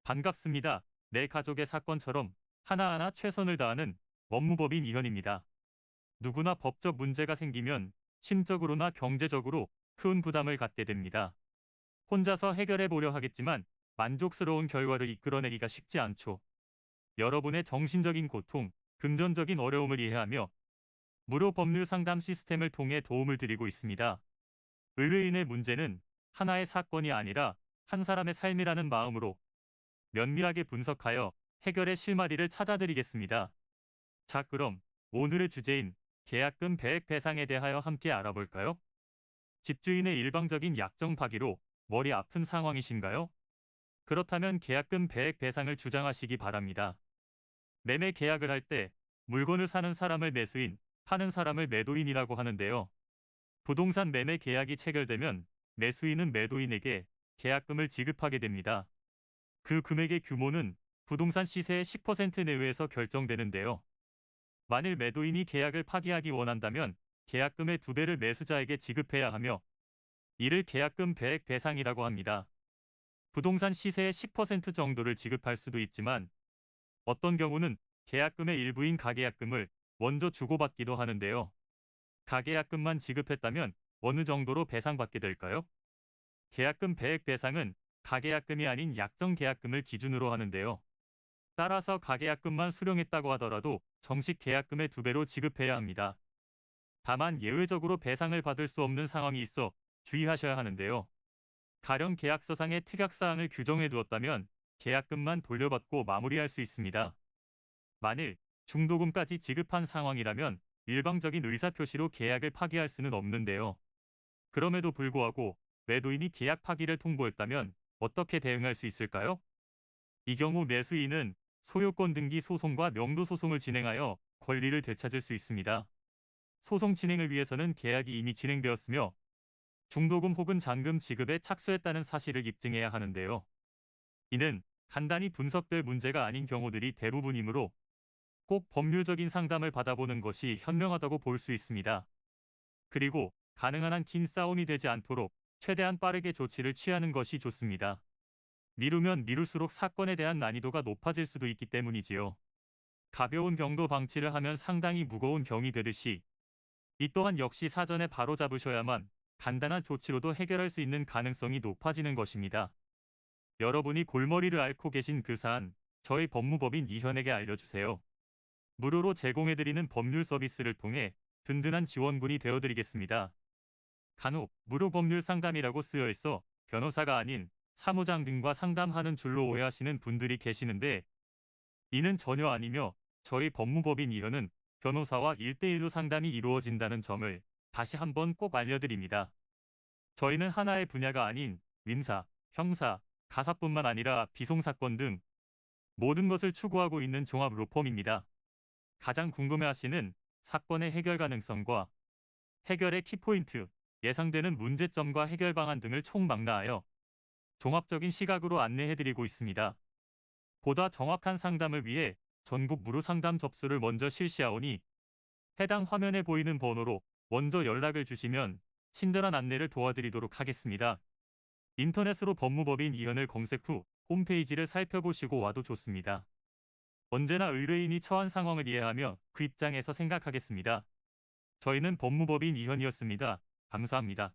반갑습니다. 내 가족의 사건처럼 하나하나 최선을 다하는 법무법인 이현입니다. 누구나 법적 문제가 생기면 심적으로나 경제적으로 큰 부담을 갖게 됩니다. 혼자서 해결해 보려 하겠지만 만족스러운 결과를 이끌어내기가 쉽지 않죠. 여러분의 정신적인 고통, 금전적인 어려움을 이해하며 무료 법률 상담 시스템을 통해 도움을 드리고 있습니다. 의뢰인의 문제는 하나의 사건이 아니라 한 사람의 삶이라는 마음으로 면밀하게 분석하여 해결의 실마리를 찾아드리겠습니다. 자, 그럼 오늘의 주제인 계약금 배액 배상에 대하여 함께 알아볼까요? 집주인의 일방적인 약정 파기로 머리 아픈 상황이신가요? 그렇다면 계약금 배액 배상을 주장하시기 바랍니다. 매매 계약을 할 때 물건을 사는 사람을 매수인, 파는 사람을 매도인이라고 하는데요. 부동산 매매 계약이 체결되면 매수인은 매도인에게 계약금을 지급하게 됩니다. 그 금액의 규모는 부동산 시세의 10% 내외에서 결정되는데요. 만일 매도인이 계약을 파기하기 원한다면 계약금의 2배를 매수자에게 지급해야 하며 이를 계약금 배액 배상이라고 합니다. 부동산 시세의 10% 정도를 지급할 수도 있지만 어떤 경우는 계약금의 일부인 가계약금을 먼저 주고받기도 하는데요. 가계약금만 지급했다면 어느 정도로 배상받게 될까요? 계약금 배액 배상은 가계약금이 아닌 약정계약금을 기준으로 하는데요. 따라서 가계약금만 수령했다고 하더라도 정식 계약금의 2배로 지급해야 합니다. 다만 예외적으로 배상을 받을 수 없는 상황이 있어 주의하셔야 하는데요. 가령 계약서상의 특약사항을 규정해 두었다면 계약금만 돌려받고 마무리할 수 있습니다. 만일 중도금까지 지급한 상황이라면 일방적인 의사표시로 계약을 파기할 수는 없는데요. 그럼에도 불구하고 매도인이 계약 파기를 통보했다면 어떻게 대응할 수 있을까요? 이 경우 매수인은 소유권 등기 소송과 명도 소송을 진행하여 권리를 되찾을 수 있습니다. 소송 진행을 위해서는 계약이 이미 진행되었으며 중도금 혹은 잔금 지급에 착수했다는 사실을 입증해야 하는데요. 이는 간단히 분석될 문제가 아닌 경우들이 대부분이므로 꼭 법률적인 상담을 받아보는 것이 현명하다고 볼 수 있습니다. 그리고 가능한 한 긴 싸움이 되지 않도록 최대한 빠르게 조치를 취하는 것이 좋습니다. 미루면 미룰수록 사건에 대한 난이도가 높아질 수도 있기 때문이지요. 가벼운 병도 방치를 하면 상당히 무거운 병이 되듯이 이 또한 역시 사전에 바로잡으셔야만 간단한 조치로도 해결할 수 있는 가능성이 높아지는 것입니다. 여러분이 골머리를 앓고 계신 그 사안, 저희 법무법인 이현에게 알려주세요. 무료로 제공해드리는 법률 서비스를 통해 든든한 지원군이 되어드리겠습니다. 간혹 무료 법률 상담이라고 쓰여 있어 변호사가 아닌 사무장 등과 상담하는 줄로 오해하시는 분들이 계시는데 이는 전혀 아니며 저희 법무법인 이현은 변호사와 1대1로 상담이 이루어진다는 점을 다시 한번 꼭 알려드립니다. 저희는 하나의 분야가 아닌 민사, 형사, 가사뿐만 아니라 비송사건 등 모든 것을 추구하고 있는 종합 로펌입니다. 가장 궁금해하시는 사건의 해결 가능성과 해결의 키포인트, 예상되는 문제점과 해결 방안 등을 총망라하여 종합적인 시각으로 안내해드리고 있습니다. 보다 정확한 상담을 위해 전국 무료 상담 접수를 먼저 실시하오니 해당 화면에 보이는 번호로 먼저 연락을 주시면 친절한 안내를 도와드리도록 하겠습니다. 인터넷으로 법무법인 이현을 검색 후 홈페이지를 살펴보시고 와도 좋습니다. 언제나 의뢰인이 처한 상황을 이해하며 그 입장에서 생각하겠습니다. 저희는 법무법인 이현이었습니다. 감사합니다.